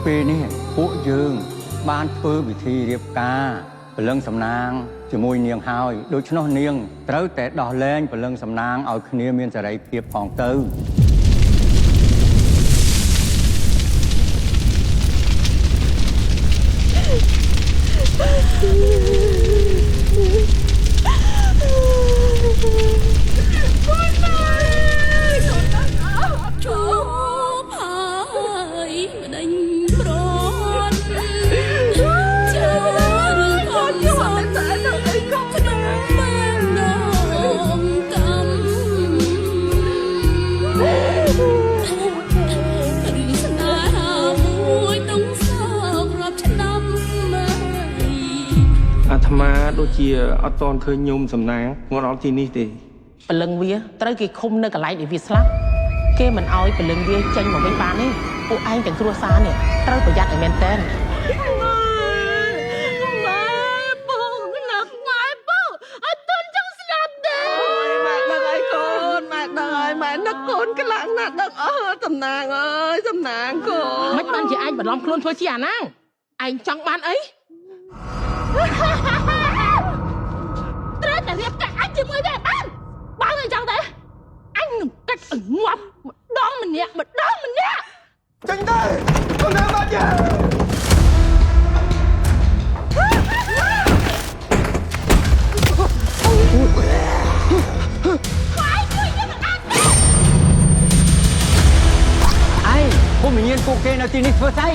ពេលនេះពួកយើងបានធ្វើពិធីរៀបការព្រលឹងសំណាងជាមួយនាងហើយដូច្នោះនាងត្រូវតែដោះលែងព្រលឹងសំណាងឲ្យគ្នាមានសេរីភាពផងទៅអាត្មាដូចជាអត់តន់ឃើញញោមសំណាងមកដល់ទីនេះទេព្រលឹងវាត្រូវគេឃុំនៅកន្លែងដែលវាស្លាប់គេមិនអោយព្រលឹងវាចេញមកវិញបានទេពួកឯងទាំងគ្រួសារនេះត្រូវប្រយ័ត្នឲ្យមែនតើកូនខ្លាំងណាស់ដឹកអើសំណាងអើយសំណាងកូនមិនបានជាឯងបន្លំខ្លួនធ្វើជាអាណាឯងចង់បានអីត្រូវតែរៀបការអញជាមួយវាបានបើមិនចង់ទេអញនឹងកាច់ឲ្យងាប់ម្ដងម្នាក់ចេញទៅកូនណាមកយ៉ាឯងពុំមានពួកគេនៅទីនេះធ្វើស្អី